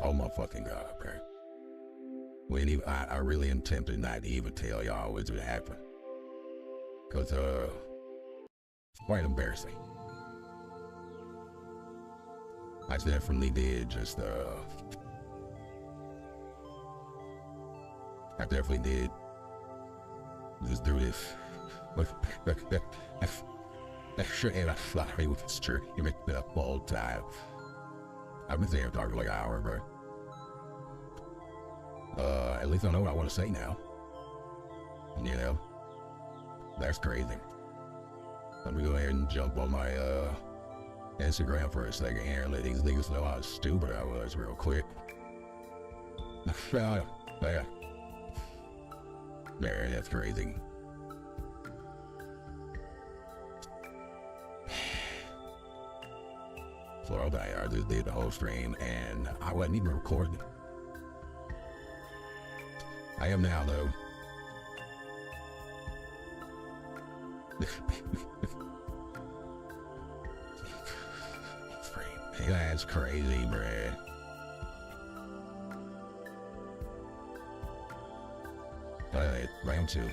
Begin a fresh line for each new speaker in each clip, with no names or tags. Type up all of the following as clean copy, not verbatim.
Oh my fucking God, bro. I really am tempted not to even tell y'all what's gonna happen. Cause, it's quite embarrassing. I definitely did just, I definitely did just do this. That shit ain't a fly with the stream the whole time. I've been there talking like an hour, bro. At least I know what I want to say now. You know? That's crazy. Let me go ahead and jump on my, Instagram for a second here and let these niggas know how stupid I was real quick. Yeah, that's crazy. So I just did the whole stream and I wasn't even recording. I am now though. That's crazy, bruh. Alright, round 2.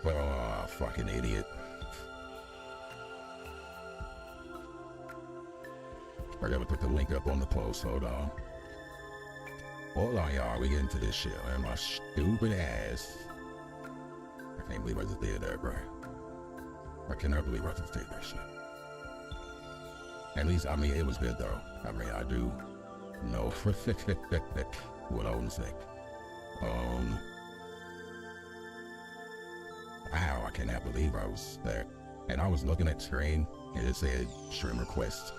Oh, fucking idiot. I gotta put the link up on the post, hold on. Hold on, y'all, we get into this shit, man. My stupid ass. I can't believe I just did that, bro. I cannot believe I just did that shit. At least, I mean, it was good, though. I mean, I do know what I want to say. Wow, I cannot believe I was there. And I was looking at the screen, and it said stream request.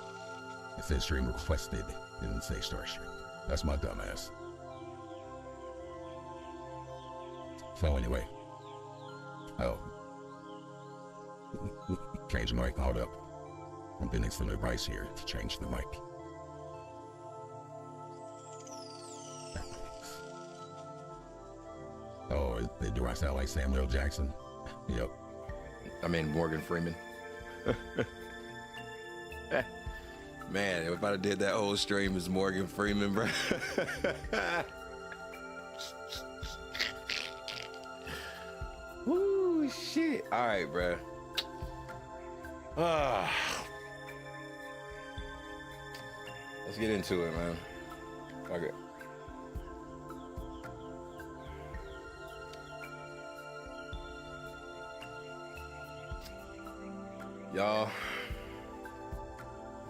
It said stream requested. It didn't say start stream. That's my dumbass. So anyway. Oh. Change the mic. Hold up. I'm getting some advice here to change the mic. Oh, do I sound like Samuel Jackson? Yep.
I mean Morgan Freeman. Man, if I did that whole stream as Morgan Freeman, bro. Woo, shit. All right, bro. Let's get into it, man. Okay. Y'all,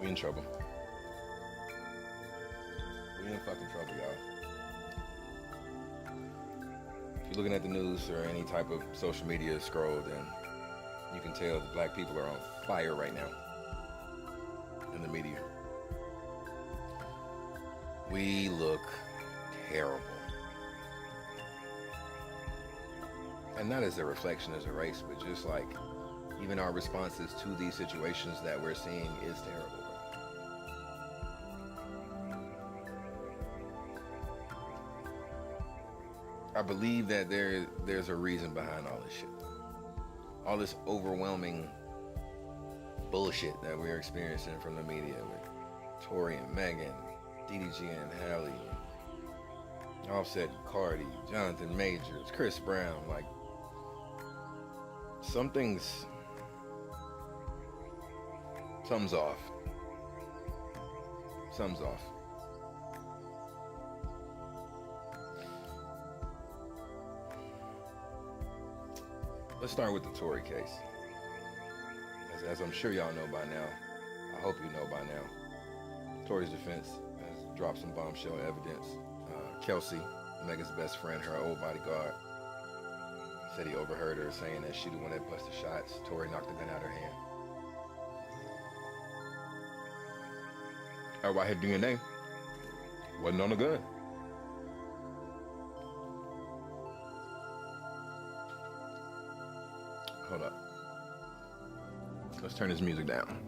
we in trouble. We in fucking trouble, y'all. If you're looking at the news or any type of social media scroll, then you can tell that black people are on fire right now in the media. We look terrible. And not as a reflection as a race, but just like even our responses to these situations that we're seeing is terrible. I believe that there's a reason behind all this shit. All this overwhelming bullshit that we're experiencing from the media with Tory and Megan, DDG and Halle, Offset and Cardi, Jonathan Majors, Chris Brown, like something's off. Something's off. Let's start with the Tory case. As I'm sure y'all know by now, I hope you know by now, Tory's defense has dropped some bombshell evidence. Kelsey, Megan's best friend, her old bodyguard, said he overheard her saying that she the one that busted shots. Tory knocked the gun out of her hand. Everybody had DNA. Wasn't on the gun. Hold up. Let's turn this music down.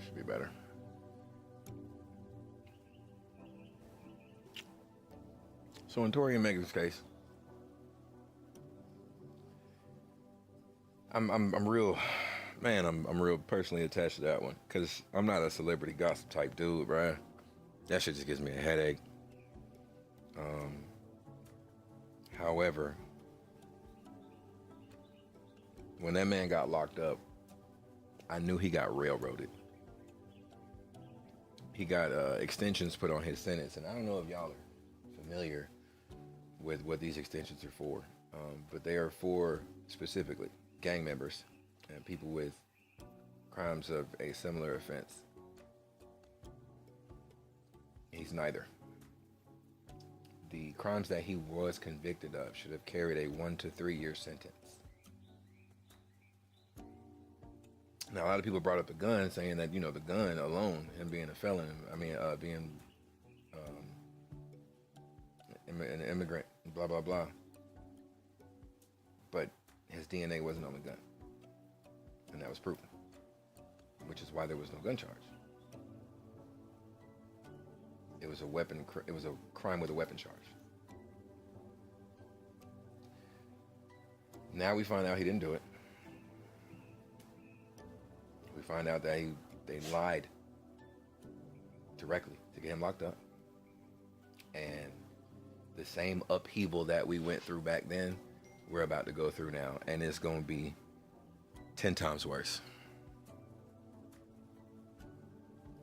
Should be better. So So in Tory and Megan's case, I'm real, man. I'm real personally attached to that one because I'm not a celebrity gossip type dude, bruh. That shit just gives me a headache. However, when that man got locked up, I knew he got railroaded. He got extensions put on his sentence, and I don't know if y'all are familiar with what these extensions are for, but they are for specifically gang members and people with crimes of a similar offense. He's neither. The crimes that he was convicted of should have carried a 1 to 3 year sentence. Now, a lot of people brought up the gun, saying that, you know, the gun alone, him being a felon, being an immigrant, blah, blah, blah. But his DNA wasn't on the gun. And that was proven, which is why there was no gun charge. It was a crime with a weapon charge. Now we find out he didn't do it. We find out that they lied directly to get him locked up. And the same upheaval that we went through back then, we're about to go through now. And it's going to be 10 times worse.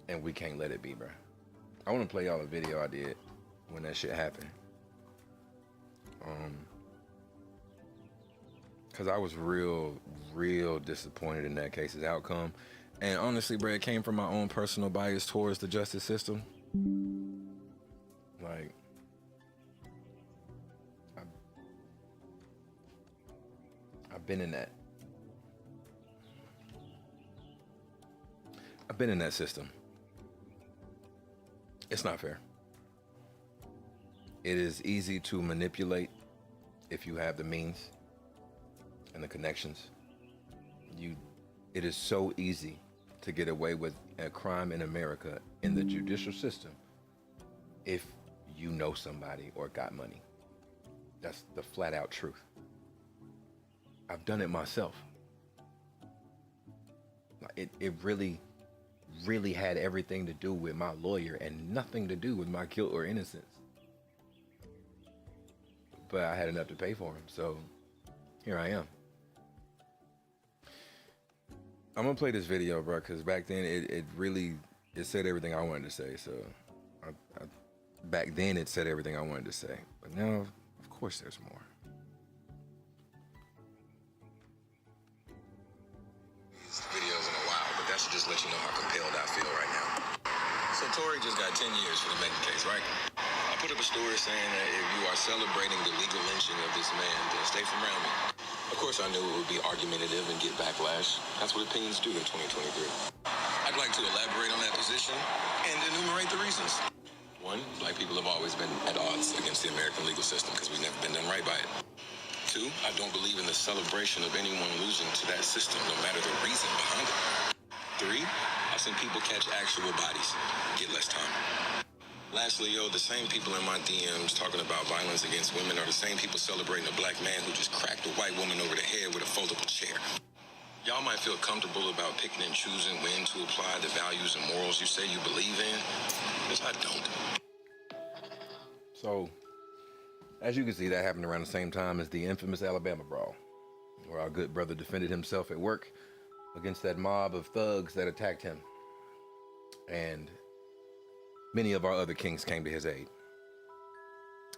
And we can't let it be, bro. I want to play y'all a video I did when that shit happened. Because I was real disappointed in that case's outcome. And honestly, bro, it came from my own personal bias towards the justice system. Like, I've been in that. I've been in that system. It's not fair. It is easy to manipulate if you have the means and the connections. It is so easy to get away with a crime in America in the judicial system if you know somebody or got money. That's the flat out truth. I've done it myself. It really had everything to do with my lawyer and nothing to do with my guilt or innocence. But I had enough to pay for him, so here I am. I'm gonna play this video, bro, because back then it said everything I wanted to say. So back then it said everything I wanted to say, but now, of course, there's more. These videos in a while, but that should just let you know how compelled I feel right now. So Tory just got 10 years for the Megan case, right? I put up a story saying that if you are celebrating the legal lynching of this man, then stay from around me. Of course, I knew it would be argumentative and get backlash. That's what opinions do in 2023. I'd like to elaborate on that position and enumerate the reasons. One, black people have always been at odds against the American legal system because we've never been done right by it. Two, I don't believe in the celebration of anyone losing to that system, no matter the reason behind it. Three, I've seen people catch actual bodies, get less time. Lastly, the same people in my DMs talking about violence against women are the same people celebrating a black man who just cracked a white woman over the head with a foldable chair. Y'all might feel comfortable about picking and choosing when to apply the values and morals you say you believe in, because I don't. So, as you can see, that happened around the same time as the infamous Alabama brawl, where our good brother defended himself at work against that mob of thugs that attacked him. And many of our other kings came to his aid.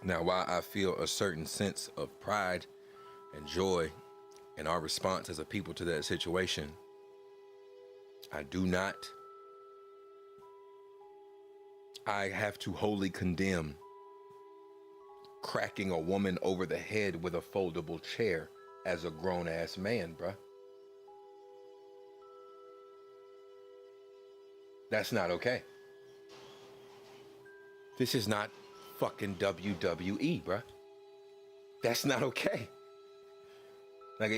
Now, while I feel a certain sense of pride and joy in our response as a people to that situation, I have to wholly condemn cracking a woman over the head with a foldable chair as a grown-ass man, bruh. That's not okay. This is not fucking WWE, bruh. That's not okay. Like,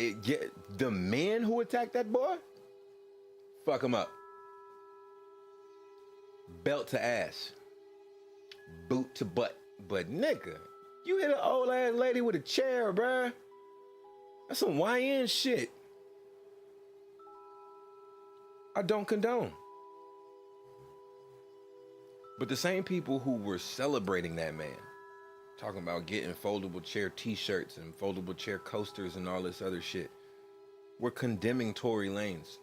the man who attacked that boy, fuck him up. Belt to ass. Boot to butt. But nigga, You hit an old ass lady with a chair, bruh. That's some YN shit. I don't condone. But the same people who were celebrating that man, talking about getting foldable chair t-shirts and foldable chair coasters and all this other shit, were condemning Tory Lanez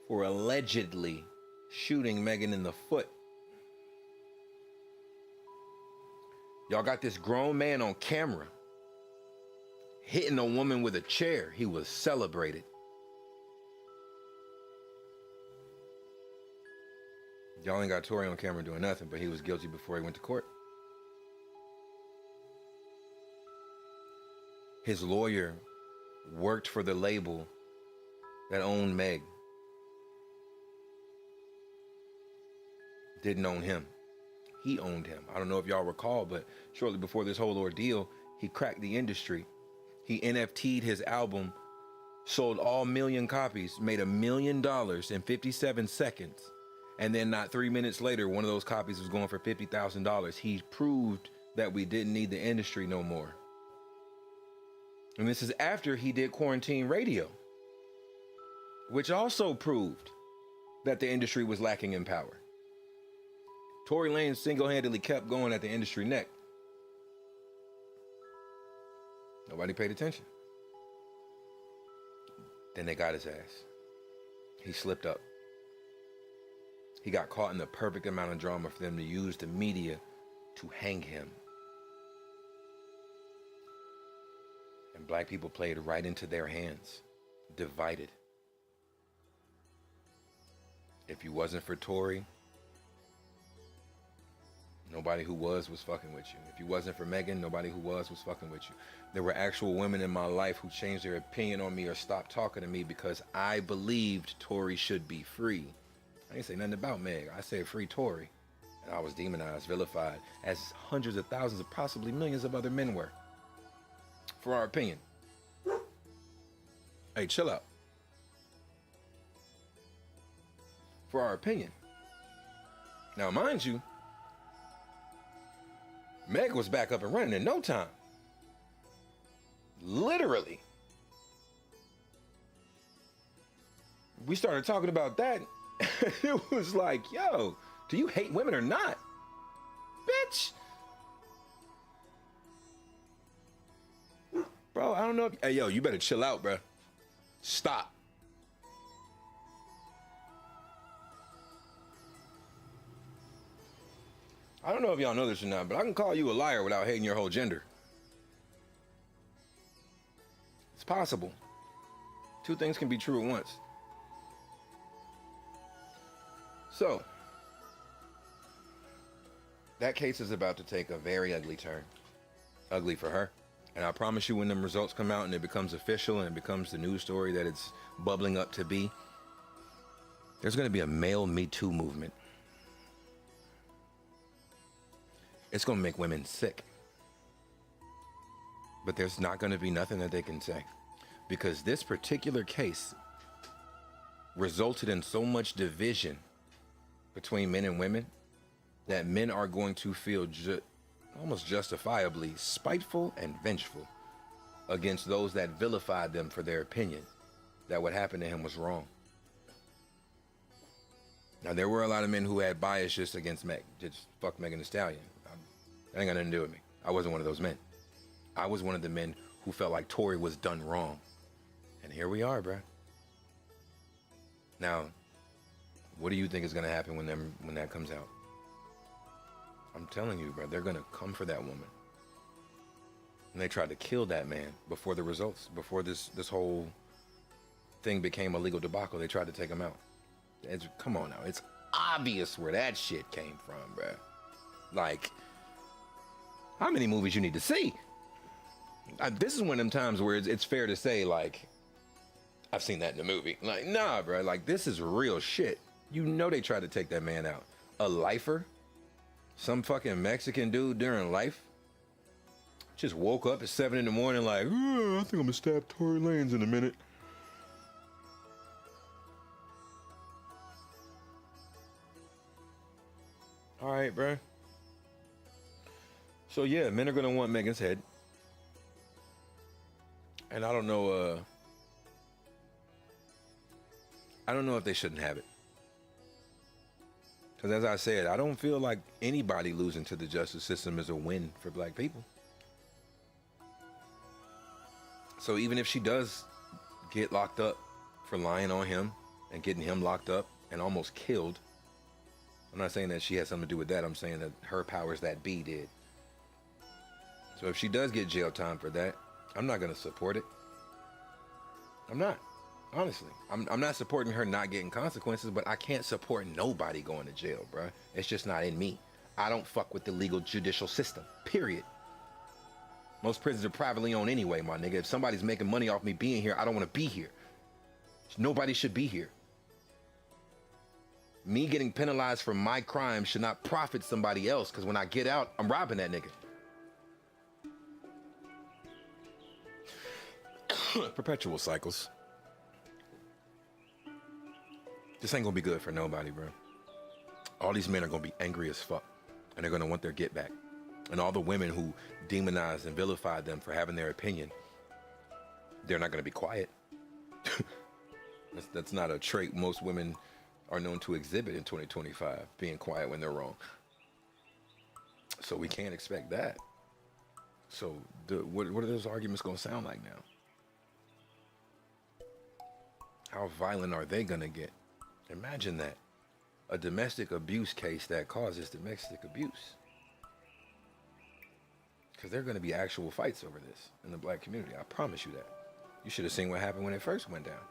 for allegedly shooting Megan in the foot. Y'all got this grown man on camera hitting a woman with a chair. He was celebrated. Y'all ain't got Tory on camera doing nothing, but he was guilty before he went to court. His lawyer worked for the label that owned Meg. Didn't own him. He owned him. I don't know if y'all recall, but shortly before this whole ordeal, he cracked the industry. He NFT'd his album, sold all 1 million copies, made $1 million in 57 seconds. And then not 3 minutes later, one of those copies was going for $50,000. He proved that we didn't need the industry no more. And this is after he did Quarantine Radio, which also proved that the industry was lacking in power. Tory Lanez single-handedly kept going at the industry neck. Nobody paid attention. Then they got his ass. He slipped up. He got caught in the perfect amount of drama for them to use the media to hang him. And black people played right into their hands, divided. If you wasn't for Tory, nobody who was fucking with you. If you wasn't for Megan, nobody who was fucking with you. There were actual women in my life who changed their opinion on me or stopped talking to me because I believed Tory should be free. I didn't say nothing about Meg. I said free Tory. And I was demonized, vilified, as hundreds of thousands of possibly millions of other men were. For our opinion. Hey, chill out. For our opinion. Now, mind you, Meg was back up and running in no time. Literally. We started talking about that. It was like, yo, do you hate women or not? Bitch. Bro, I don't know if... Hey, yo, you better chill out, bro. Stop. I don't know if y'all know this or not, but I can call you a liar without hating your whole gender. It's possible. Two things can be true at once. So, that case is about to take a very ugly turn. Ugly for her. And I promise you, when them results come out and it becomes official and it becomes the news story that it's bubbling up to be, there's going to be a male Me Too movement. It's going to make women sick. But there's not going to be nothing that they can say. Because this particular case resulted in so much division between men and women that men are going to feel almost justifiably spiteful and vengeful against those that vilified them for their opinion that what happened to him was wrong. Now, there were a lot of men who had bias just against Meg. Just fuck Megan Thee Stallion. That ain't got nothing to do with me. I wasn't one of those men. I was one of the men who felt like Tory was done wrong. And here we are, bruh. Now, what do you think is going to happen when that comes out? I'm telling you, bro, they're going to come for that woman. And they tried to kill that man before the results, before this whole thing became a legal debacle. They tried to take him out. Come on now. It's obvious where that shit came from, bro. Like, how many movies you need to see? This is one of them times where it's fair to say, like, I've seen that in the movie. Like, nah, bro. Like, this is real shit. You know they tried to take that man out. A lifer? Some fucking Mexican dude during life? Just woke up at 7 in the morning like, I think I'm gonna stab Tory Lanez in a minute. All right, bro. So yeah, men are gonna want Megan's head. And I don't know if they shouldn't have it. Because as I said, I don't feel like anybody losing to the justice system is a win for black people. So even if she does get locked up for lying on him and getting him locked up and almost killed, I'm not saying that she has something to do with that. I'm saying that her powers that be did. So if she does get jail time for that, I'm not going to support it. I'm not. Honestly, I'm not supporting her not getting consequences, but I can't support nobody going to jail, bro. It's just not in me. I don't fuck with the legal judicial system, period. Most prisons are privately owned anyway, my nigga. If somebody's making money off me being here, I don't want to be here. Nobody should be here. Me getting penalized for my crime should not profit somebody else, because when I get out, I'm robbing that nigga. Perpetual cycles. This ain't gonna be good for nobody, bro. All these men are gonna be angry as fuck, and they're gonna want their get back. And all the women who demonized and vilified them for having their opinion, they're not gonna be quiet. That's not a trait most women are known to exhibit in 2025, being quiet when they're wrong. So we can't expect that. So what are those arguments gonna sound like now? How violent are they gonna get? Imagine that. A domestic abuse case that causes domestic abuse. Because there are going to be actual fights over this in the black community. I promise you that. You should have seen what happened when it first went down.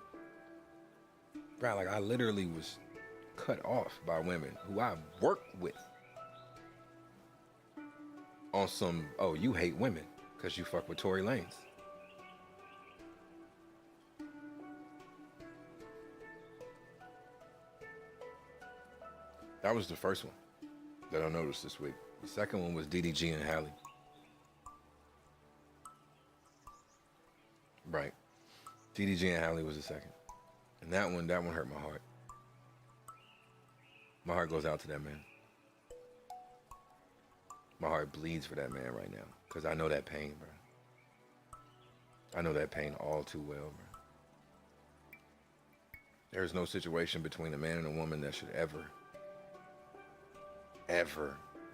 Bro, like I literally was cut off by women who I worked with on some, oh, you hate women because you fuck with Tory Lanez. That was the first one that I noticed this week. The second one was DDG and Halle. Right. DDG and Halle was the second. And that one hurt my heart. My heart goes out to that man. My heart bleeds for that man right now. Because I know that pain, bro. I know that pain all too well, bro. There's no situation between a man and a woman that should ever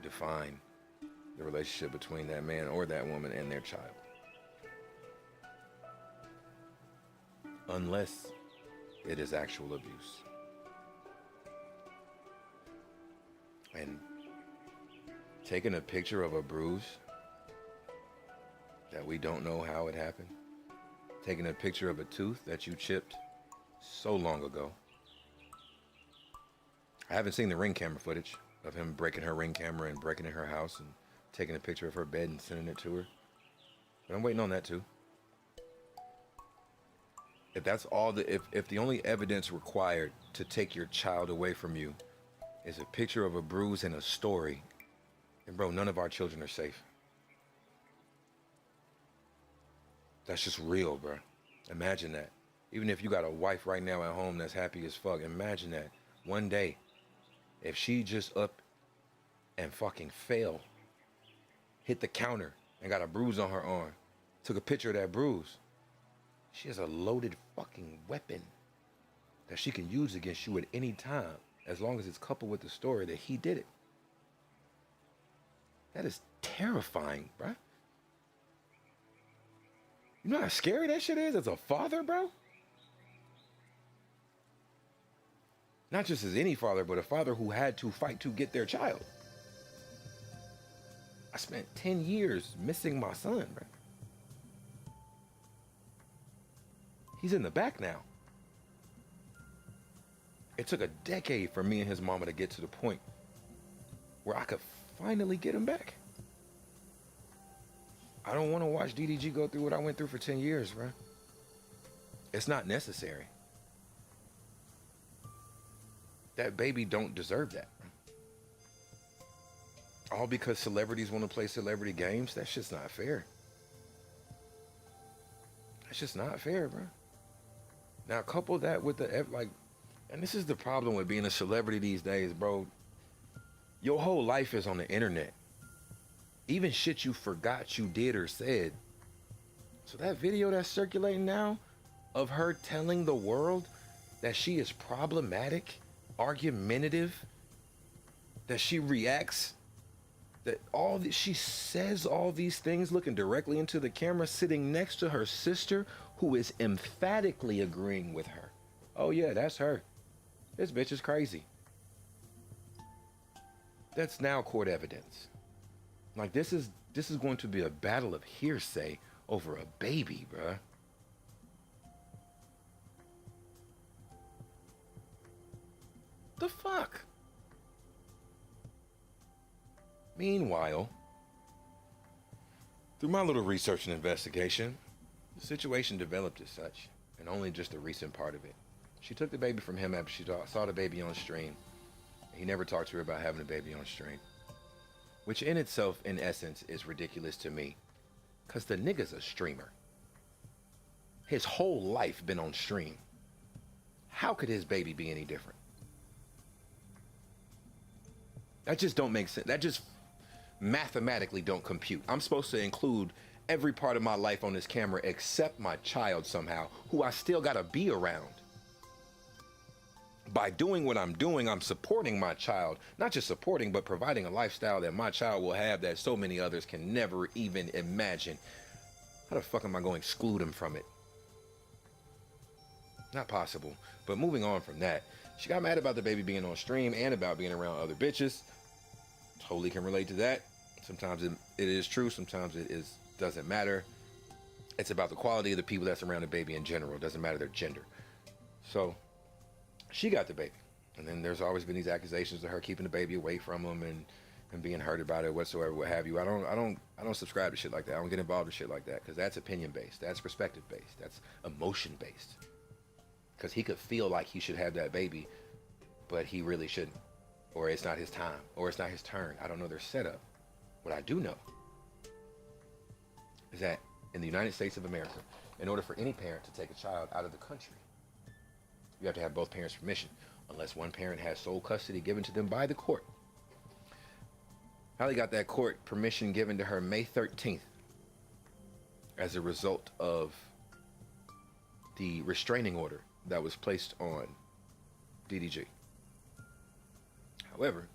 define the relationship between that man or that woman and their child. Unless it is actual abuse. And taking a picture of a bruise that we don't know how it happened, taking a picture of a tooth that you chipped so long ago. I haven't seen the Ring camera footage of him breaking her Ring camera and breaking in her house and taking a picture of her bed and sending it to her. But I'm waiting on that too. If that's all if the only evidence required to take your child away from you is a picture of a bruise and a story, then bro, none of our children are safe. That's just real, bro. Imagine that. Even if you got a wife right now at home that's happy as fuck, imagine that. One day, if she just up and fucking fell, hit the counter and got a bruise on her arm, took a picture of that bruise, she has a loaded fucking weapon that she can use against you at any time, as long as it's coupled with the story that he did it. That is terrifying, bro. You know how scary that shit is as a father, bro? Not just as any father, but a father who had to fight to get their child. I spent 10 years missing my son, bro. He's in the back now. It took a decade for me and his mama to get to the point where I could finally get him back. I don't want to watch DDG go through what I went through for 10 years, bro. It's not necessary. That baby don't deserve that. All because celebrities want to play celebrity games? That shit's not fair. That's just not fair, bro. Now, couple that with the, like, and this is the problem with being a celebrity these days, bro. Your whole life is on the internet. Even shit you forgot you did or said. So that video that's circulating now of her telling the world that she is problematic, argumentative, that she reacts, that she says all these things looking directly into the camera, sitting next to her sister who is emphatically agreeing with her. Oh yeah, that's her. This bitch is crazy. That's now court evidence. Like this is going to be a battle of hearsay over a baby, bruh. The fuck? Meanwhile, through my little research and investigation, the situation developed as such, and only just a recent part of it. She took the baby from him after she saw the baby on stream. He never talked to her about having a baby on stream, which in itself, in essence, is ridiculous to me, because the nigga's a streamer. His whole life been on stream. How could his baby be any different? That just don't make sense. That just mathematically don't compute. I'm supposed to include every part of my life on this camera except my child somehow, who I still gotta be around. By doing what I'm doing, I'm supporting my child. Not just supporting, but providing a lifestyle that my child will have that so many others can never even imagine. How the fuck am I going to exclude him from it? Not possible. But moving on from that, she got mad about the baby being on stream and about being around other bitches. Totally can relate to that. Sometimes it is true, sometimes it doesn't matter. It's about the quality of the people that's around the baby in general. It doesn't matter their gender. So she got the baby, and then there's always been these accusations of her keeping the baby away from him and being hurt about it whatsoever, what have you. I don't subscribe to shit like that. I don't get involved in shit like that, because that's opinion based, that's perspective based, that's emotion based. Because he could feel like he should have that baby, but he really shouldn't, or it's not his time, or it's not his turn. I don't know their setup. What I do know is that in the United States of America, in order for any parent to take a child out of the country, you have to have both parents' permission, unless one parent has sole custody given to them by the court. Holly got that court permission given to her May 13th as a result of the restraining order that was placed on DDG. However,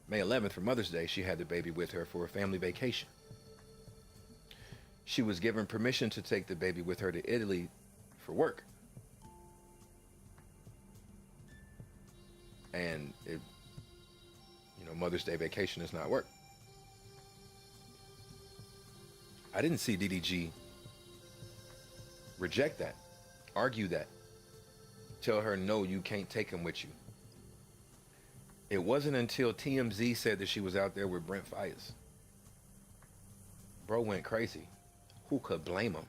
May 11th, for Mother's Day, she had the baby with her for a family vacation. She was given permission to take the baby with her to Italy for work. And Mother's Day vacation is not work. I didn't see DDG reject that, argue that, tell her, no, you can't take him with you. It wasn't until TMZ said that she was out there with Brent Fayez. Bro went crazy. Who could blame him?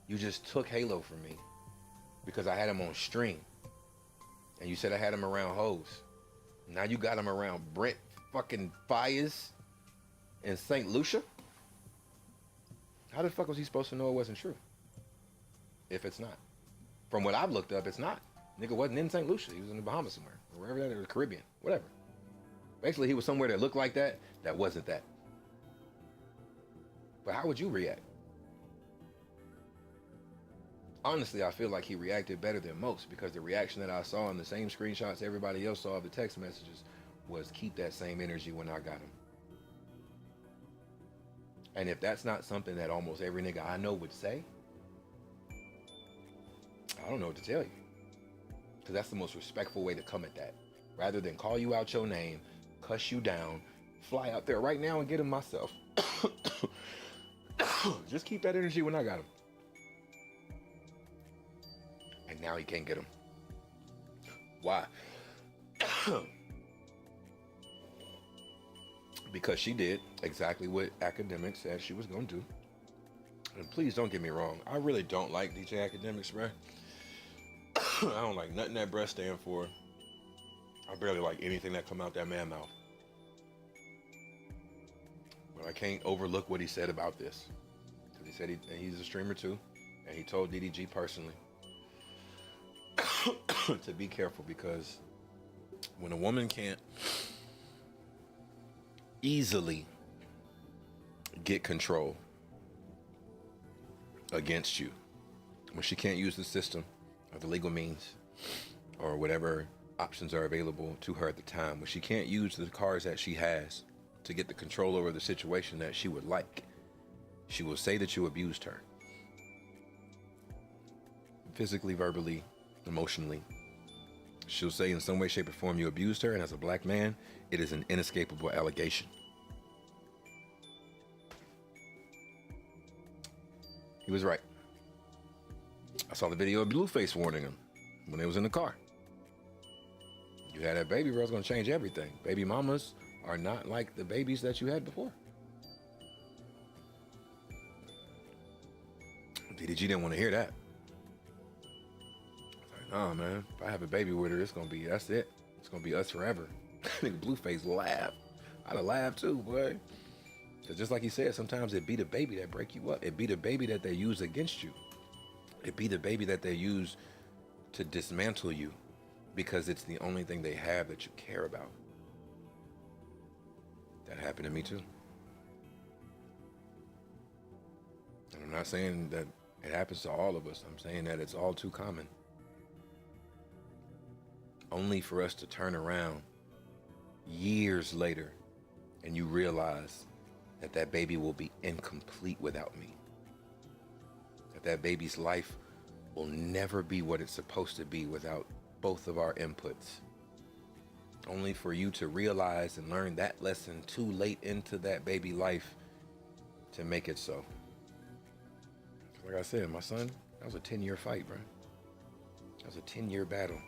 You just took Halo from me because I had him on stream. And you said I had him around hoes. Now you got him around Brent fucking Fayez in St. Lucia? How the fuck was he supposed to know it wasn't true? If it's not. From what I've looked up, it's not. Nigga wasn't in St. Lucia. He was in the Bahamas somewhere. Or wherever that is, the Caribbean. Whatever. Basically, he was somewhere that looked like that wasn't that. But how would you react? Honestly, I feel like he reacted better than most, because the reaction that I saw in the same screenshots everybody else saw of the text messages was keep that same energy when I got him. And if that's not something that almost every nigga I know would say, I don't know what to tell you. Because that's the most respectful way to come at that. Rather than call you out your name, cuss you down, fly out there right now and get him myself. Just keep that energy when I got him. And now he can't get him. Why? Because she did exactly what academics said she was going to do. And please don't get me wrong. I really don't like DJ Academics, bruh. I don't like nothing that bruh stand for. I barely like anything that come out that man mouth. But I can't overlook what he said about this. Because he said he's a streamer too. And he told DDG personally to be careful, because when a woman can't easily get control against you, when she can't use the system or the legal means or whatever options are available to her at the time, when she can't use the cards that she has to get the control over the situation that she would like, she will say that you abused her. Physically, verbally, emotionally. She'll say in some way, shape, or form you abused her, and as a black man, it is an inescapable allegation. He was right. I saw the video of Blueface warning him when they was in the car. You had that baby, bro, it's gonna change everything. Baby mamas are not like the babies that you had before. DDG didn't want to hear that. I was like, nah, man, if I have a baby with her, that's it. It's gonna be us forever. Nigga Blueface laughed. I'd have laughed too, boy. Cause just like he said, sometimes it be the baby that break you up. It be the baby that they use against you. It be the baby that they use to dismantle you because it's the only thing they have that you care about. That happened to me too. And I'm not saying that it happens to all of us. I'm saying that it's all too common. Only for us to turn around years later and you realize that that baby will be incomplete without me. That baby's life will never be what it's supposed to be without both of our inputs. Only for you to realize and learn that lesson too late into that baby life to make it so. Like I said, my son, that was a 10-year fight, bro. That was a 10-year battle.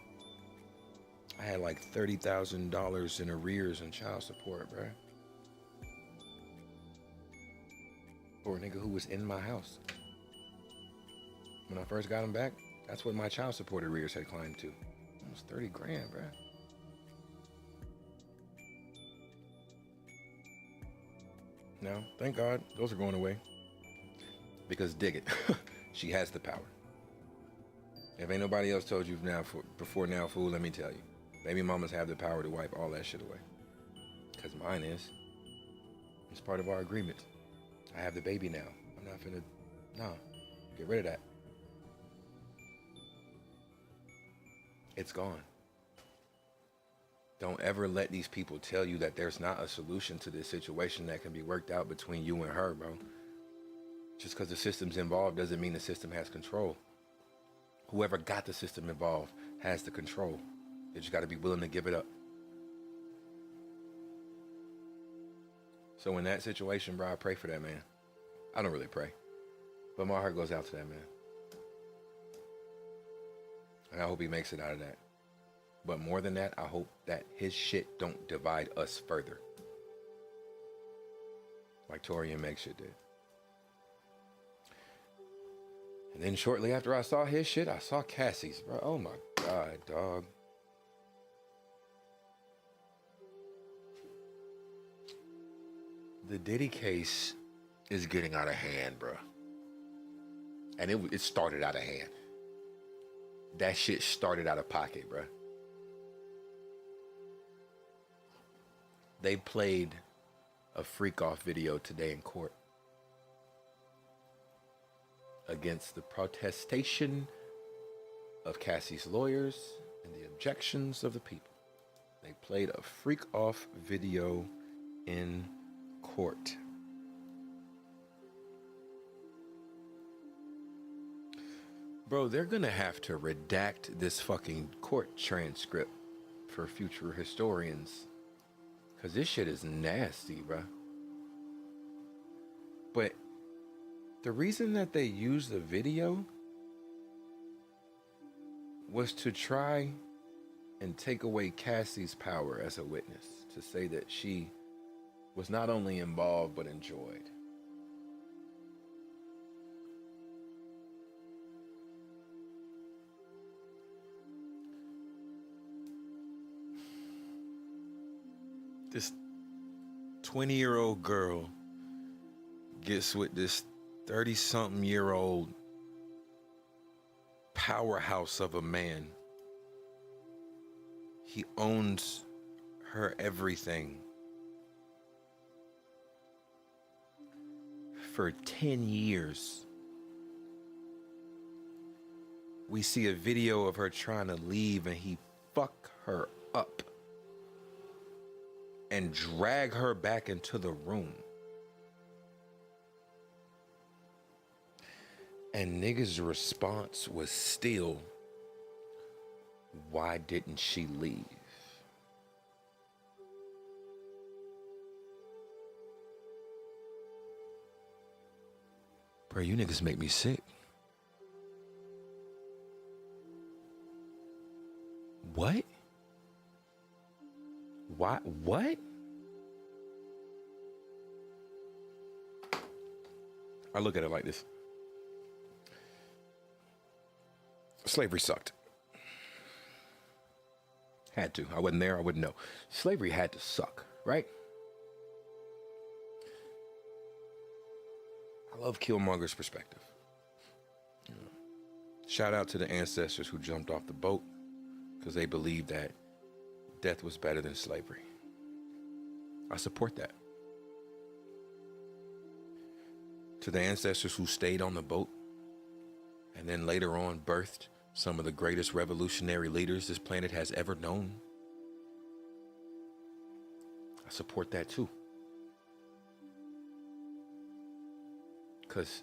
I had like $30,000 in arrears in child support, bro. For a nigga who was in my house. When I first got him back, that's what my child support arrears had climbed to. Almost 30 grand, bro. Now, thank God, those are going away. Because dig it, she has the power. If ain't nobody else told you before now, fool, let me tell you. Baby mamas have the power to wipe all that shit away. Because mine is. It's part of our agreement. I have the baby now. I'm not finna, nah, get rid of that. It's gone. Don't ever let these people tell you that there's not a solution to this situation that can be worked out between you and her, bro. Just because the system's involved doesn't mean the system has control. Whoever got the system involved has the control. You just got to be willing to give it up. So in that situation, bro, I pray for that man. I don't really pray, but my heart goes out to that man. And I hope he makes it out of that. But more than that, I hope that his shit don't divide us further. Like Tori and Meg shit did. And then shortly after I saw his shit, I saw Cassie's, bro. Oh my God, dog. The Diddy case is getting out of hand, bro. And it started out of hand. That shit started out of pocket, bro. They played a freak off video today in court against the protestation of Cassie's lawyers and the objections of the people. They played a freak off video in court. Bro, they're gonna have to redact this fucking court transcript for future historians. Cause this shit is nasty, bro. But the reason that they used the video was to try and take away Cassie's power as a witness, to say that she was not only involved but enjoyed. This 20-year-old girl gets with this 30-something-year-old powerhouse of a man. He owns her everything. for 10 years. We see a video of her trying to leave and he fuck her up and drag her back into the room. And niggas' response was still, why didn't she leave? Bro, you niggas make me sick. What? Why? What? I look at it like this. Slavery sucked. Had to. I wasn't there, I wouldn't know. Slavery had to suck, right? I love Killmonger's perspective. Shout out to the ancestors who jumped off the boat because they believed that death was better than slavery. I support that. To the ancestors who stayed on the boat and then later on birthed some of the greatest revolutionary leaders this planet has ever known, I support that too. Because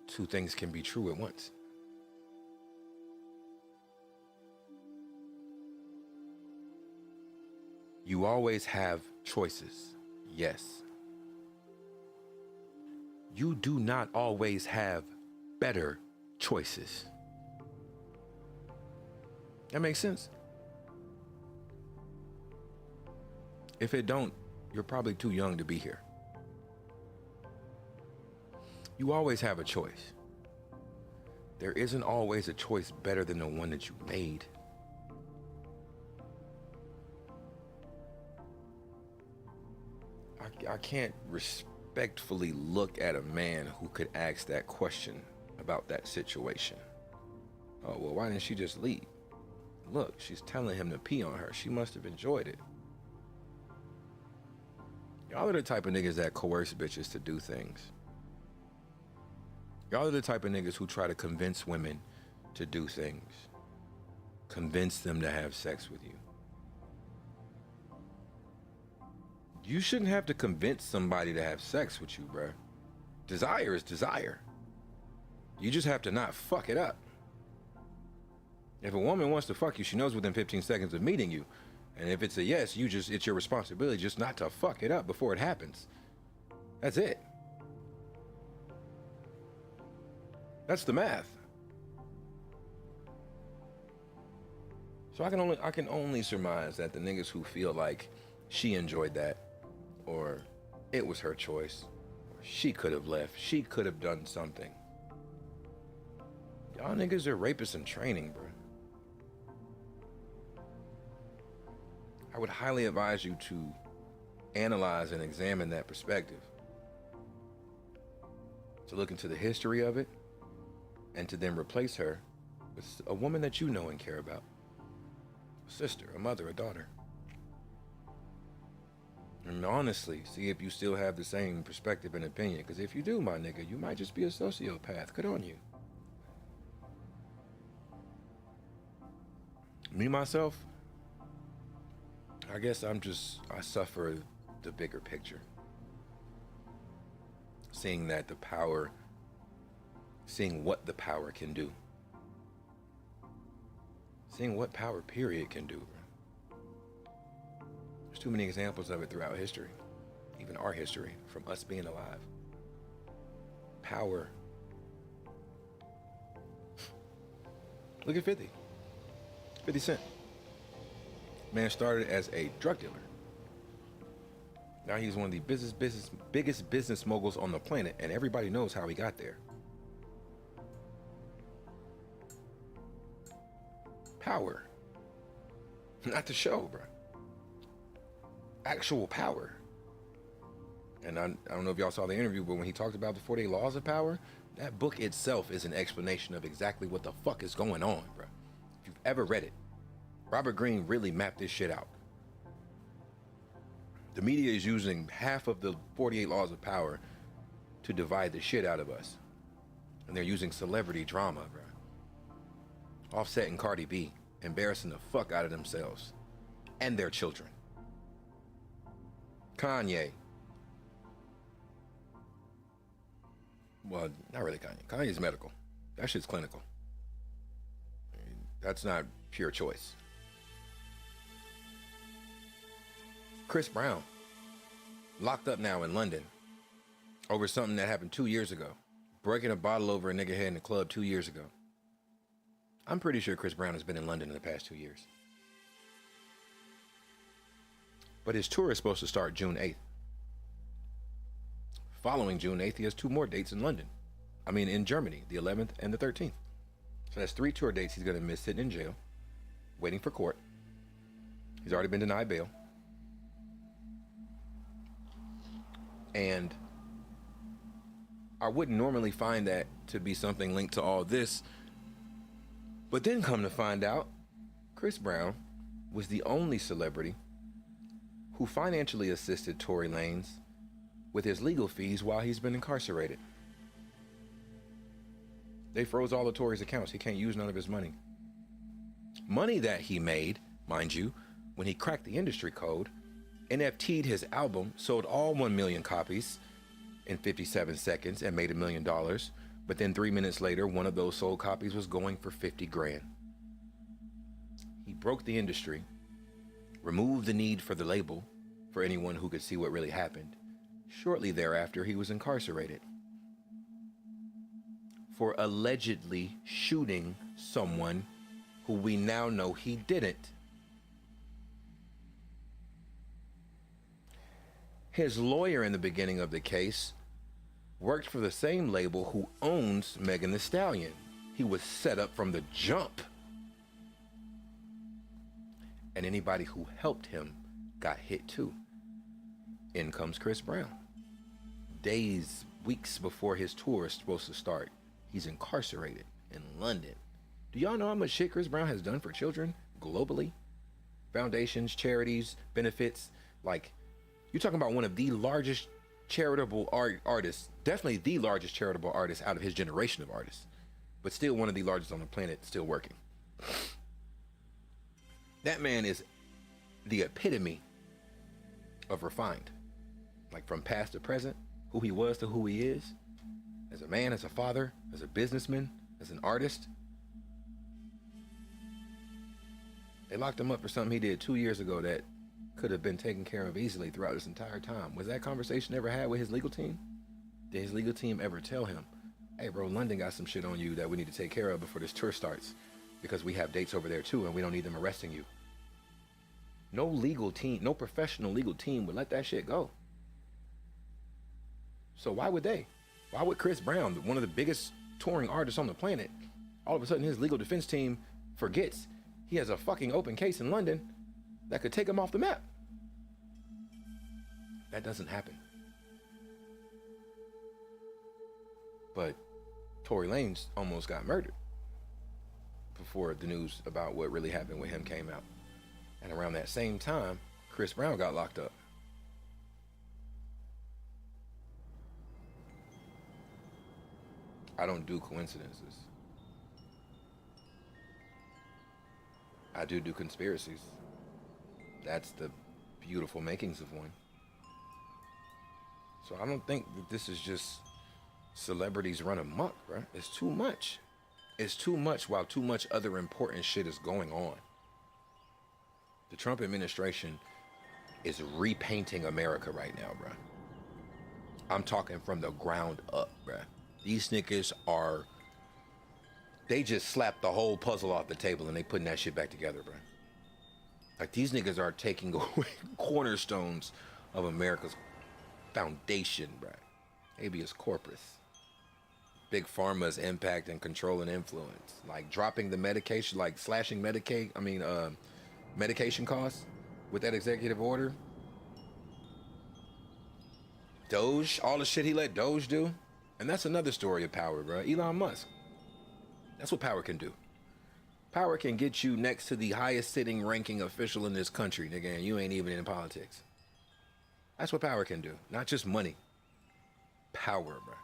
two things can be true at once. You always have choices, yes. You do not always have better choices. That makes sense? If it don't, you're probably too young to be here. You always have a choice. There isn't always a choice better than the one that you made. I can't respectfully look at a man who could ask that question about that situation. Oh, well, why didn't she just leave? Look, she's telling him to pee on her. She must have enjoyed it. Y'all are the type of niggas that coerce bitches to do things. Y'all are the type of niggas who try to convince women to do things. Convince them to have sex with you. You shouldn't have to convince somebody to have sex with you, bruh. Desire is desire. You just have to not fuck it up. If a woman wants to fuck you, she knows within 15 seconds of meeting you. And if it's a yes, it's your responsibility just not to fuck it up before it happens. That's it. That's the math. So I can only surmise that the niggas who feel like she enjoyed that, or it was her choice, or she could have left, she could have done something. Y'all niggas are rapists in training, bro. I would highly advise you to analyze and examine that perspective. To look into the history of it, and to then replace her with a woman that you know and care about. A sister, a mother, a daughter. And honestly, see if you still have the same perspective and opinion. Because if you do, my nigga, you might just be a sociopath. Good on you. Me, myself, I guess I suffer the bigger picture. Seeing what the power can do. Seeing what power, period, can do. There's too many examples of it throughout history, even our history, from us being alive. Power. Look at 50 Cent. Man started as a drug dealer. Now he's one of the biggest business moguls on the planet, and everybody knows how he got there. Power. Not the show, bro. Actual power. And I don't know if y'all saw the interview, but when he talked about the 48 Laws of Power, that book itself is an explanation of exactly what the fuck is going on, bro. If you've ever read it, Robert Greene really mapped this shit out. The media is using half of the 48 Laws of Power to divide the shit out of us. And they're using celebrity drama, bro. Offset and Cardi B embarrassing the fuck out of themselves and their children. Kanye. Well, not really Kanye. Kanye's medical. That shit's clinical. I mean, that's not pure choice. Chris Brown, locked up now in London over something that happened 2 years ago. Breaking a bottle over a nigga head in the club 2 years ago. I'm pretty sure Chris Brown has been in London in the past 2 years. But his tour is supposed to start June 8th. Following June 8th, he has 2 more dates in London. I mean, in Germany, the 11th and the 13th. So that's 3 tour dates he's going to miss sitting in jail, waiting for court. He's already been denied bail. And I wouldn't normally find that to be something linked to all this. But then come to find out, Chris Brown was the only celebrity who financially assisted Tory Lanez with his legal fees while he's been incarcerated. They froze all of Tory's accounts. He can't use none of his money. Money that he made, mind you, when he cracked the industry code, NFT'd his album, sold all 1 million copies in 57 seconds and made $1 million. But then 3 minutes later, one of those sold copies was going for 50 grand. He broke the industry, removed the need for the label for anyone who could see what really happened. Shortly thereafter, he was incarcerated for allegedly shooting someone who we now know he didn't. His lawyer in the beginning of the case worked for the same label who owns Megan Thee Stallion. He was set up from the jump. And anybody who helped him got hit too. In comes Chris Brown. Days, weeks before his tour is supposed to start, he's incarcerated in London. Do y'all know how much shit Chris Brown has done for children globally? Foundations, charities, benefits. Like, you're talking about one of the largest charitable artists, definitely the largest charitable artist out of his generation of artists, but still one of the largest on the planet, still working. That man is the epitome of refined. Like, from past to present, who he was to who he is, as a man, as a father, as a businessman, as an artist. They locked him up for something he did 2 years ago that could have been taken care of easily throughout this entire time. Was that conversation ever had with his legal team? Did his legal team ever tell him, hey bro, London got some shit on you that we need to take care of before this tour starts, because we have dates over there too and we don't need them arresting you? No legal team, no professional legal team would let that shit go. So why would they? Why would Chris Brown, one of the biggest touring artists on the planet, all of a sudden his legal defense team forgets he has a fucking open case in London that could take him off the map? That doesn't happen. But Tory Lanez almost got murdered before the news about what really happened with him came out. And around that same time, Chris Brown got locked up. I don't do coincidences. I do conspiracies. That's the beautiful makings of one. So I don't think that this is just celebrities run amok, bro. It's too much. It's too much while too much other important shit is going on. The Trump administration is repainting America right now, bro. I'm talking from the ground up, bro. These niggas are, they just slapped the whole puzzle off the table and they putting that shit back together, bro. Like, these niggas are taking away cornerstones of America's foundation, bro. Habeas corpus. Big Pharma's impact and control and influence. Like, dropping the medication, like slashing medication costs with that executive order. Doge, all the shit he let Doge do. And that's another story of power, bro. Elon Musk. That's what power can do. Power can get you next to the highest sitting ranking official in this country, nigga, and you ain't even in politics. That's what power can do. Not just money. power, bro.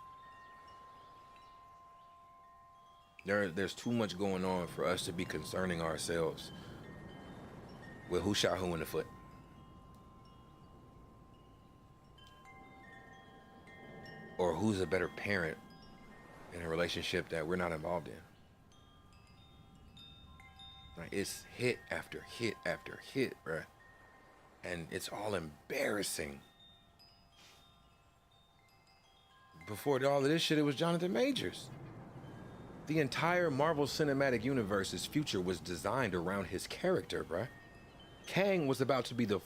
There's too much going on for us to be concerning ourselves with who shot who in the foot. Or who's a better parent in a relationship that we're not involved in. Like, it's hit after hit after hit, bro. And it's all embarrassing. Before all of this shit, it was Jonathan Majors. The entire Marvel Cinematic Universe's future was designed around his character, bruh. Kang was about to be the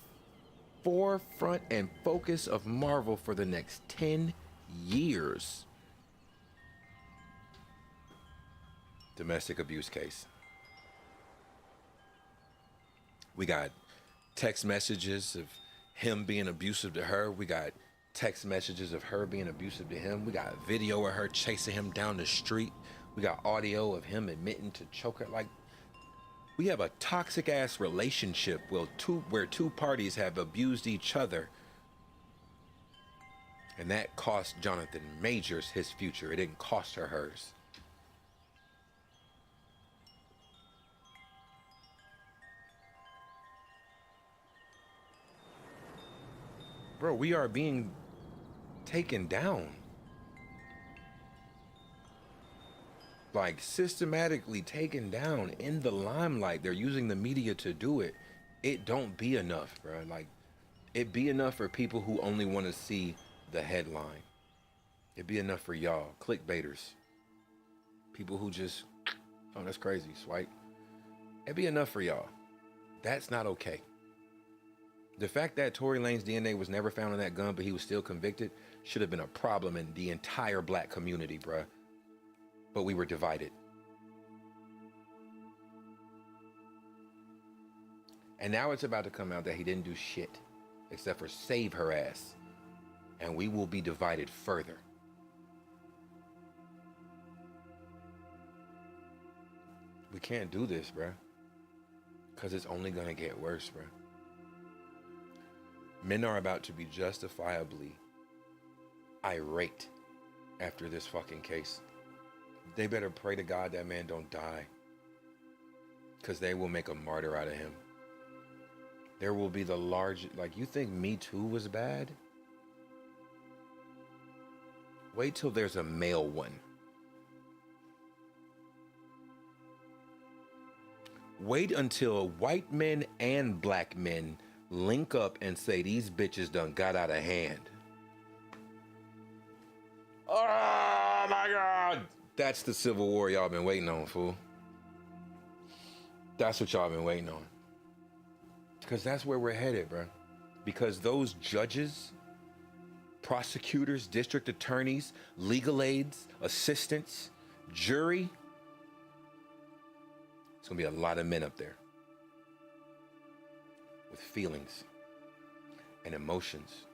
forefront and focus of Marvel for the next 10 years. Domestic abuse case. We got text messages of him being abusive to her. We got text messages of her being abusive to him. We got video of her chasing him down the street. We got audio of him admitting to choke her. Like, we have a toxic ass relationship where two parties have abused each other. And that cost Jonathan Majors his future. It didn't cost her hers. Bro, we are being taken down. Like, systematically taken down in the limelight. They're using the media to do it. It don't be enough, bro. Like, it be enough for people who only want to see the headline. It be enough for y'all, clickbaiters. People who just, oh, that's crazy, swipe. It be enough for y'all. That's not okay. The fact that Tory Lanez DNA was never found in that gun, but he was still convicted, should have been a problem in the entire black community, bruh. But we were divided. And now it's about to come out that he didn't do shit except for save her ass. And we will be divided further. We can't do this, bruh. Because it's only going to get worse, bruh. Men are about to be justifiably irate after this fucking case. They better pray to God that man don't die, because they will make a martyr out of him. There will be the large, like, you think Me Too was bad? Wait till there's a male one. Wait until white men and black men link up and say these bitches done got out of hand. Oh my God. That's the civil war y'all been waiting on, fool. That's what y'all been waiting on. Because that's where we're headed, bro. Because those judges, prosecutors, district attorneys, legal aides, assistants, jury, it's gonna be a lot of men up there with feelings and emotions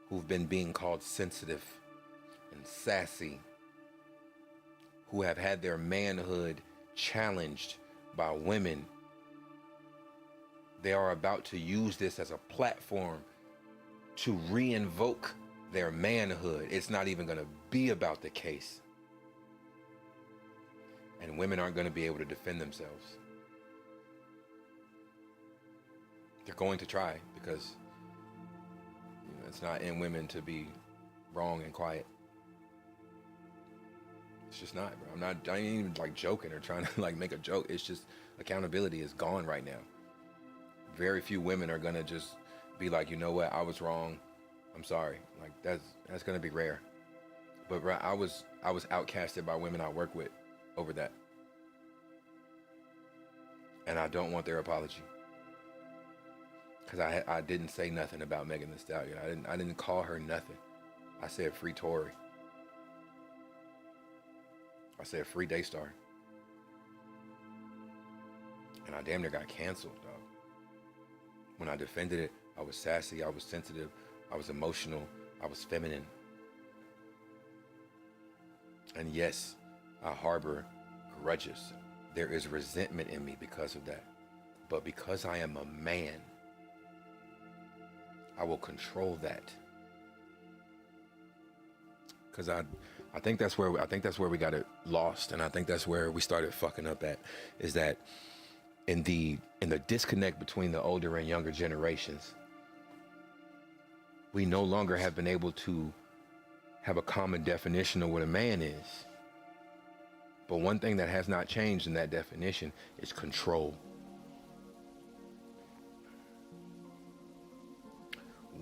who've been being called sensitive and sassy, who have had their manhood challenged by women. They are about to use this as a platform to re-invoke their manhood. It's not even going to be about the case. And women aren't going to be able to defend themselves. They're going to try, because it's not in women to be wrong and quiet. It's just not, bro. I ain't even like joking or trying to like make a joke. It's just accountability is gone right now. Very few women are gonna just be like, you know what, I was wrong, I'm sorry. Like that's gonna be rare. But bro, I was outcasted by women I work with over that. And I don't want their apology. Cause I didn't say nothing about Megan Thee Stallion. I didn't call her nothing. I said free Tory. I said free Daystar. And I damn near got canceled, dog. When I defended it, I was sassy, I was sensitive, I was emotional, I was feminine. And yes, I harbor grudges. There is resentment in me because of that. But because I am a man, I will control that because I think that's where we got it lost, and I think that's where we started fucking up at, is that in the disconnect between the older and younger generations, we no longer have been able to have a common definition of what a man is. But one thing that has not changed in that definition is control.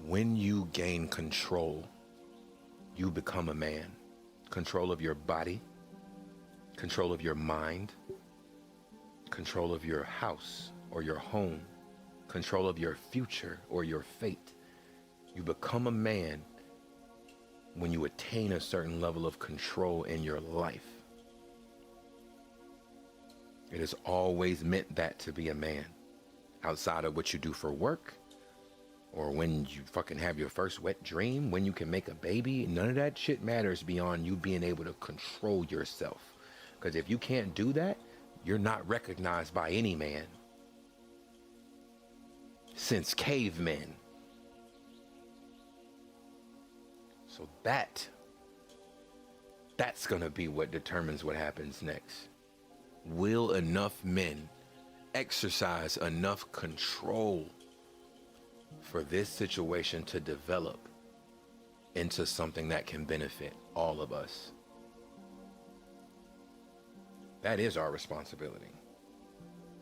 When you gain control, you become a man. Control of your body, control of your mind, control of your house or your home, control of your future or your fate. You become a man when you attain a certain level of control in your life. It has always meant that to be a man. Outside of what you do for work, or when you fucking have your first wet dream, when you can make a baby, none of that shit matters beyond you being able to control yourself. Because if you can't do that, you're not recognized by any man. Since cavemen. So that's gonna be what determines what happens next. Will enough men exercise enough control for this situation to develop into something that can benefit all of us? That is our responsibility,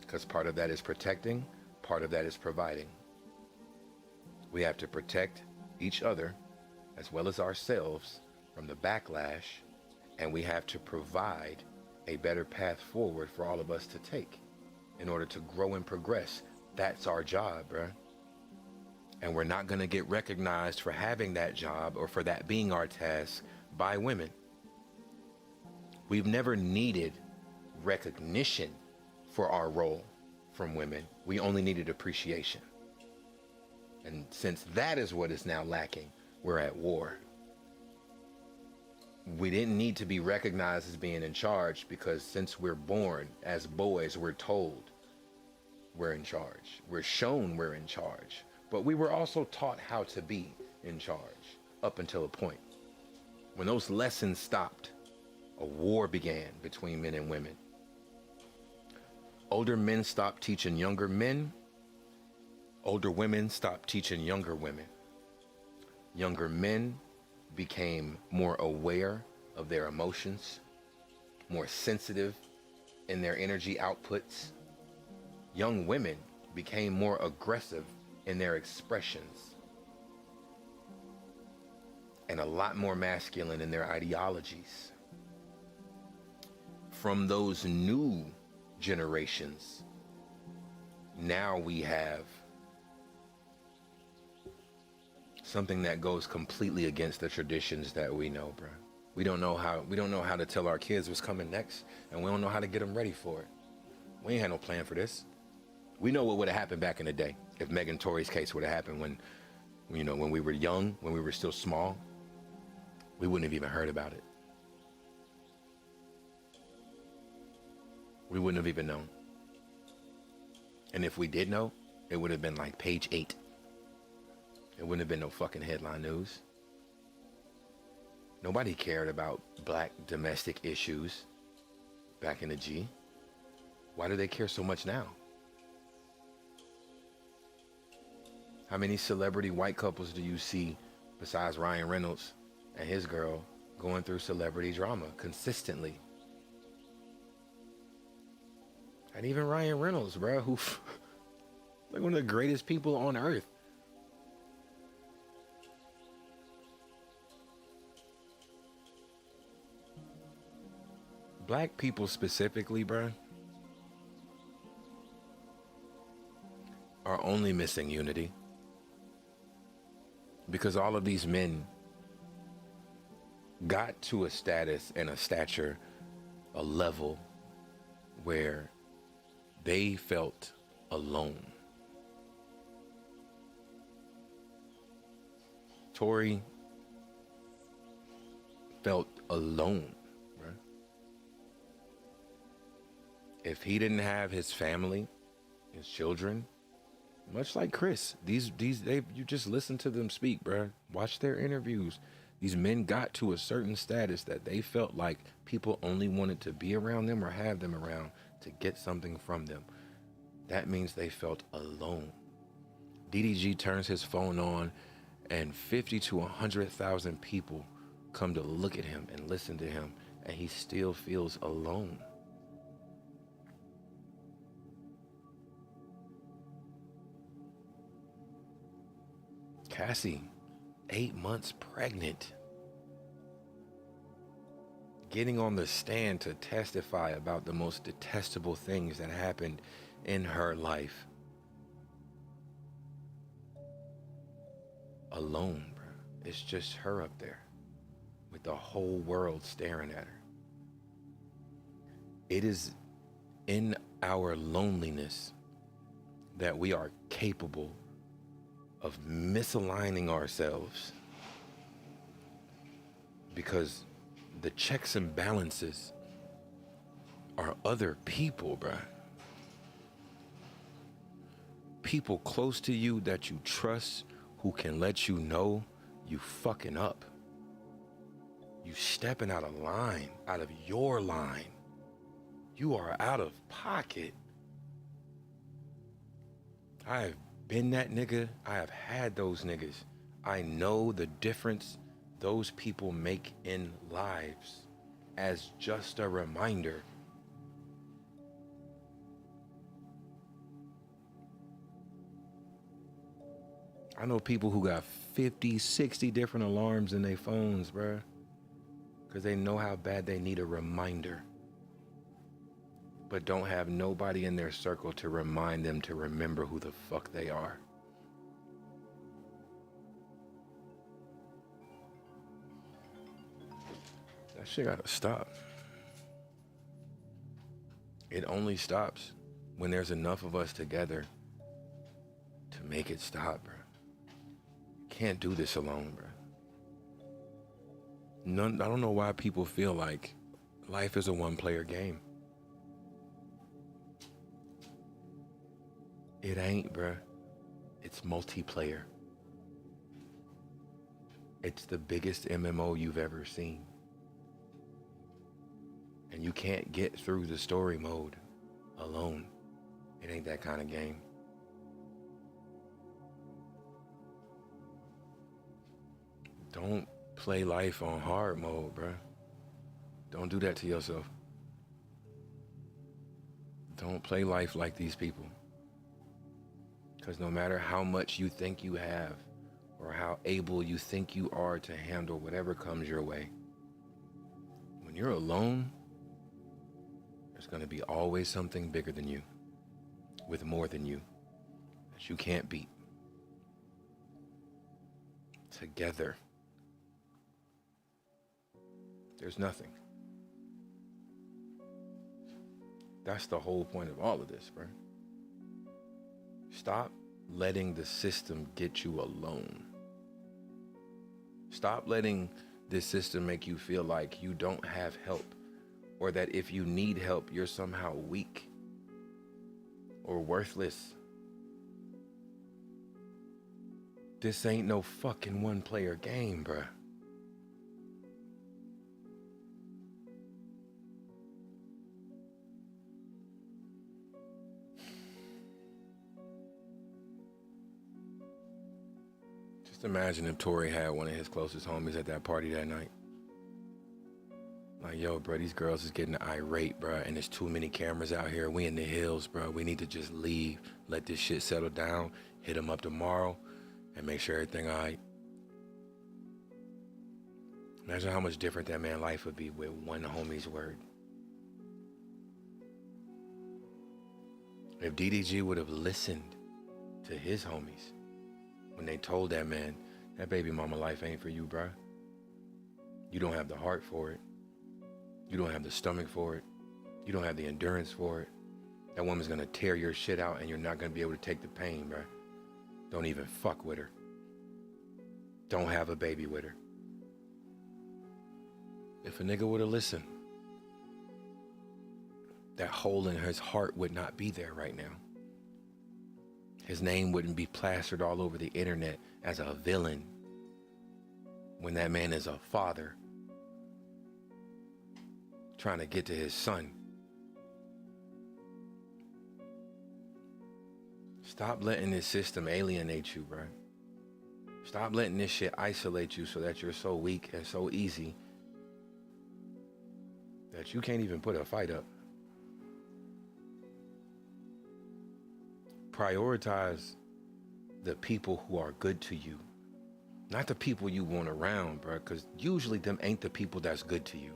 because part of that is protecting, part of that is providing. We have to protect each other as well as ourselves from the backlash, and we have to provide a better path forward for all of us to take in order to grow and progress. That's our job, bruh. And we're not going to get recognized for having that job or for that being our task by women. We've never needed recognition for our role from women. We only needed appreciation. And since that is what is now lacking, we're at war. We didn't need to be recognized as being in charge, because since we're born as boys, we're told we're in charge. We're shown we're in charge. But we were also taught how to be in charge up until a point. When those lessons stopped, a war began between men and women. Older men stopped teaching younger men. Older women stopped teaching younger women. Younger men became more aware of their emotions, more sensitive in their energy outputs. Young women became more aggressive in their expressions, and a lot more masculine in their ideologies. From those new generations, now we have something that goes completely against the traditions that we know, bro. We don't know how to tell our kids what's coming next, and we don't know how to get them ready for it. We ain't had no plan for this. We know what would have happened back in the day if Megan Tory's case would have happened when we were young, when we were still small. We wouldn't have even heard about it. We wouldn't have even known. And if we did know, it would have been like page 8. It wouldn't have been no fucking headline news. Nobody cared about black domestic issues back in the G. Why do they care so much now? How many celebrity white couples do you see besides Ryan Reynolds and his girl going through celebrity drama consistently? And even Ryan Reynolds, bro, who's like one of the greatest people on earth. Black people specifically, bro, are only missing unity. Because all of these men got to a status and a stature, a level where they felt alone. Tory felt alone, right? If he didn't have his family, his children, much like Chris, you just listen to them speak, bruh. Watch their interviews. These men got to a certain status that they felt like people only wanted to be around them or have them around to get something from them. That means they felt alone. DDG turns his phone on and 50 to 100,000 people come to look at him and listen to him, and he still feels alone. Cassie, 8 months pregnant, getting on the stand to testify about the most detestable things that happened in her life. Alone, bro. It's just her up there with the whole world staring at her. It is in our loneliness that we are capable of misaligning ourselves, because the checks and balances are other people, bruh. People close to you that you trust, who can let you know you fucking up. You stepping out of line, out of your line. You are out of pocket. I have been that nigga. I have had those niggas. I know the difference those people make in lives. As just a reminder, I know people who got 50, 60 different alarms in their phones, bruh, because they know how bad they need a reminder, but don't have nobody in their circle to remind them to remember who the fuck they are. That shit gotta stop. It only stops when there's enough of us together to make it stop, bro. Can't do this alone, bro. I don't know why people feel like life is a one-player game. It ain't, bruh. It's multiplayer. It's the biggest MMO you've ever seen. And you can't get through the story mode alone. It ain't that kind of game. Don't play life on hard mode, bruh. Don't do that to yourself. Don't play life like these people. Because no matter how much you think you have, or how able you think you are to handle whatever comes your way, when you're alone, there's going to be always something bigger than you, with more than you, that you can't beat. Together, there's nothing. That's the whole point of all of this, bro. Stop letting the system get you alone. Stop letting this system make you feel like you don't have help, or that if you need help, you're somehow weak or worthless. This ain't no fucking one-player game, bruh. Just imagine if Tory had one of his closest homies at that party that night. Like, yo, bro, these girls is getting irate, bro, and there's too many cameras out here. We in the hills, bro. We need to just leave, let this shit settle down, hit them up tomorrow, and make sure everything all right. Imagine how much different that man's life would be with one homie's word. If DDG would have listened to his homies when they told that man, that baby mama life ain't for you, bro. You don't have the heart for it. You don't have the stomach for it. You don't have the endurance for it. That woman's gonna tear your shit out and you're not gonna be able to take the pain, bro. Don't even fuck with her. Don't have a baby with her. If a nigga would have listened, that hole in his heart would not be there right now. His name wouldn't be plastered all over the internet as a villain. when that man is a father trying to get to his son. Stop letting this system alienate you, bro. Stop letting this shit isolate you so that you're so weak and so easy that you can't even put a fight up. Prioritize the people who are good to you, not the people you want around, bro, because usually them ain't the people that's good to you.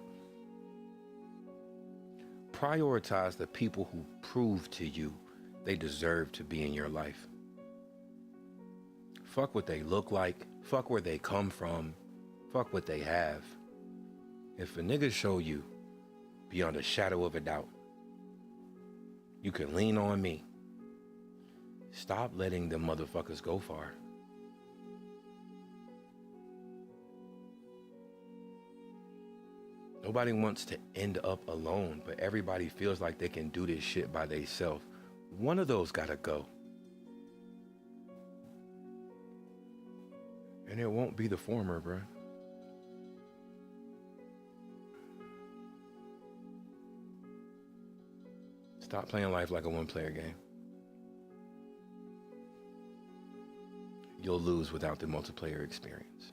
Prioritize the people who prove to you they deserve to be in your life. Fuck what they look like, fuck where they come from, fuck what they have. If a nigga show you beyond a shadow of a doubt, you can lean on me, stop letting them motherfuckers go far. Nobody wants to end up alone, but everybody feels like they can do this shit by themselves. One of those gotta go. And it won't be the former, bro. Stop playing life like a one-player game. You'll lose without the multiplayer experience.